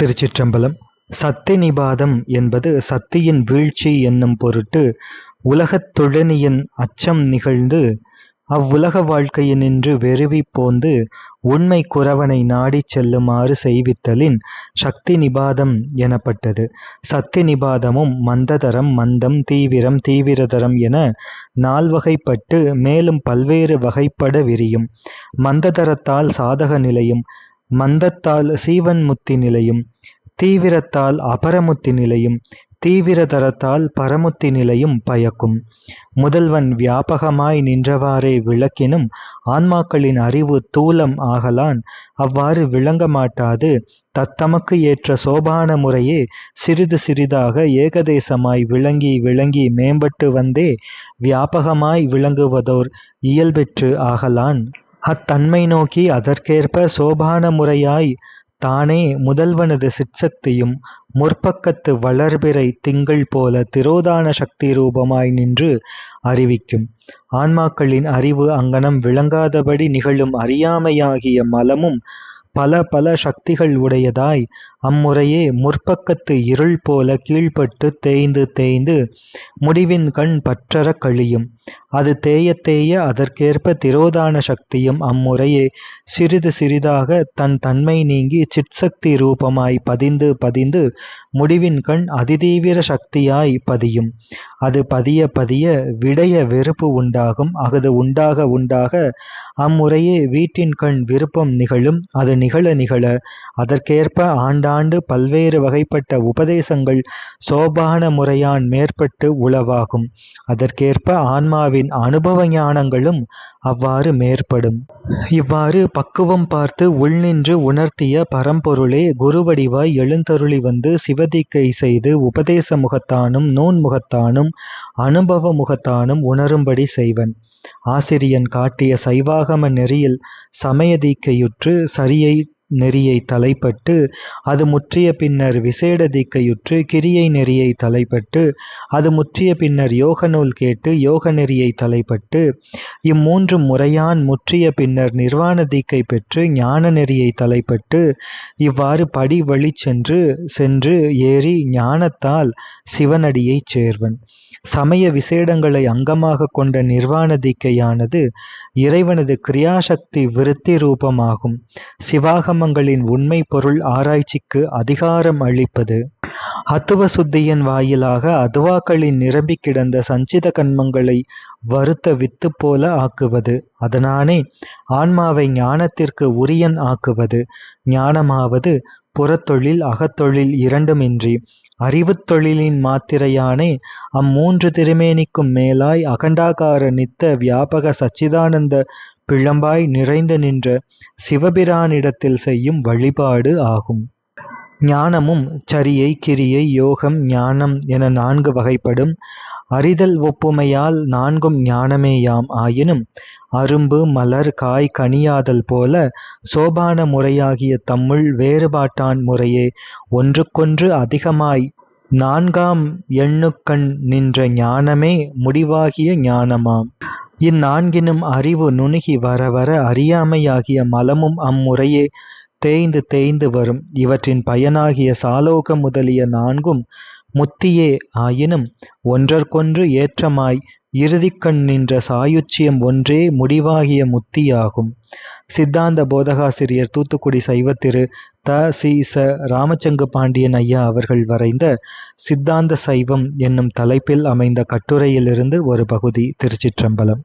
திருச்சிற்றம்பலம். சத்தி நிபாதம் என்பது சத்தியின் வீழ்ச்சி என்னும் பொருட்டு உலகத் தொழனியின் அச்சம் நிகழ்ந்து அவ்வுலக வாழ்க்கையினின்று வெறுவிப் போந்து உண்மை குரவனை நாடிச் செல்லுமாறு செய்வித்தலின் சக்தி நிபாதம் எனப்பட்டது. சத்தி நிபாதமும் மந்ததரம், மந்தம், தீவிரம், தீவிரதரம் என நால்வகைப்பட்டு மேலும் பல்வேறு வகைப்பட விரியும். மந்ததரத்தால் சாதக நிலையும், மந்தத்தால் சீவன்முத்தி நிலையும், தீவிரத்தால் அபரமுத்தி நிலையும், தீவிரதரத்தால் பரமுத்தி நிலையும் பயக்கும். முதல்வன் வியாபகமாய் நின்றவாறே விளக்கினும் ஆன்மாக்களின் அறிவு தூலம் ஆகலான் அவ்வாறு விளங்க மாட்டாது தத்தமக்கு ஏற்ற சோபான முறையே சிறிது சிறிதாக ஏகதேசமாய் விளங்கி விளங்கி மேம்பட்டு வந்தே வியாபகமாய் விளங்குவதோர் இயல்பெற்று ஆகலான் அத்தன்மை நோக்கி அதற்கேற்ப சோபான முறையாய் தானே முதல்வனது சிற்சக்தியும் முற்பக்கத்து வளர்பிறை திங்கள் போல திரோதான சக்தி ரூபமாய் நின்று அறிவிக்கும். ஆன்மாக்களின் அறிவு அங்ஙனம் விளங்காதபடி நிகழும் அறியாமையாகிய மலமும் பல பல சக்திகள் உடையதாய் அம்முறையே முற்பக்கத்து இருள் போல கீழ்ப்பட்டு தேய்ந்து தேய்ந்து முடிவின் கண் பற்றற கழியும். அது தேய தேய அதற்கேற்ப திரோதான சக்தியும் அம்முறையே சிறிது சிறிதாக தன் தன்மை நீங்கி சிற்சக்தி ரூபமாய் பதிந்து பதிந்து முடிவின் கண் அதிதீவிர சக்தியாய் பதியும். அது பதிய பதிய விடய வெறுப்பு உண்டாகும். அஃது உண்டாக உண்டாக அம்முறையே வீட்டின் கண் விருப்பம் நிகழும். அது நிகழ நிகழ அதற்கேற்ப ஆண்டாண்டு பல்வேறு வகைப்பட்ட உபதேசங்கள் சோபான முறையான் மேற்பட்டு உளவாகும். அதற்கேற்ப ஆன்மாவின் அனுபவ ஞானங்களும் அவ்வாறு மேற்படும். இவ்வாறு பக்குவம் பார்த்து உள்நின்று உணர்த்திய பரம்பொருளே குருவடிவாய் எழுந்தருளி வந்து சிவதீக்கை செய்து உபதேச முகத்தானும் நூன் முகத்தானும் அனுபவ முகத்தானும் உணரும்படி செய்வன். ஆசிரியன் காட்டிய சைவாகம நெறியில் சமய தீக்கையுற்று சரியை நெறியை தலைப்பட்டு அது முற்றிய பின்னர் விசேட தீக்கையுற்று கிரியை நெறியை தலைப்பட்டு அது முற்றிய பின்னர் யோக நூல் கேட்டு யோக நெறியை தலைப்பட்டு இம்மூன்று முறையான் முற்றிய பின்னர் நிர்வாண தீக்கை பெற்று ஞான நெறியை தலைப்பட்டு இவ்வாறு படி வழி சென்று சென்று ஏறி ஞானத்தால் சிவனடியைச் சேர்வன். சமய விசேடங்களை அங்கமாக கொண்ட நிர்வாண தீக்கையானது இறைவனது கிரியாசக்தி விருத்தி ரூபமாகும். சிவாகமங்களின் உண்மை பொருள் ஆராய்ச்சிக்கு அதிகாரம் அளிப்பது. அத்துவ சுத்தியின் வாயிலாக அதுவாக்களின் நிரம்பி கிடந்த சஞ்சித கன்மங்களை வருத்த வித்து போல ஆக்குவது. அதனானே ஆன்மாவை ஞானத்திற்கு உரியன் ஆக்குவது. ஞானமாவது புறத்தொழில் அகத்தொழில் இரண்டுமின்றி அறிவுத் தொழிலின் மாத்திரையானே அம்மூன்று திருமேனிக்கும் மேலாய் அகண்டாகார நித்த வியாபக சச்சிதானந்த பிழம்பாய் நிறைந்து நின்ற சிவபிரானிடத்தில் செய்யும் வழிபாடு ஆகும். ஞானமும் சரியை, கிரியை, யோகம், ஞானம் என 4 வகைப்படும். அறிதல் ஒப்புமையால் 4ம் ஞானமேயாம். ஆயினும் அரும்பு மலர் காய் கனியாதல் போல சோபான முறையாகிய தம்முள் வேறுபாட்டான் முறையே ஒன்றுக்கொன்று அதிகமாய் 4ஆம் எண்ணுக்கண் நின்ற ஞானமே முடிவாகிய ஞானமாம். இந்நான்கினும் அறிவு நுணுகி வர வர அறியாமையாகிய மலமும் அம்முறையே தேய்ந்து தேய்ந்து வரும். இவற்றின் பயனாகிய சாலோக முதலிய 4ம் முத்தியே. ஆயினும் ஒன்றற்கொன்று ஏற்றமாய் இறுதிக்கண் நின்ற சாயுச்சியம் ஒன்றே முடிவாகிய முத்தியாகும். சித்தாந்த போதகாசிரியர் தூத்துக்குடி சைவ திரு த. சி. ச. ராமச்சங்கு பாண்டியன் ஐயா அவர்கள் வரைந்த சித்தாந்த சைவம் என்னும் தலைப்பில் அமைந்த கட்டுரையிலிருந்து ஒரு பகுதி. திருச்சிற்றம்பலம்.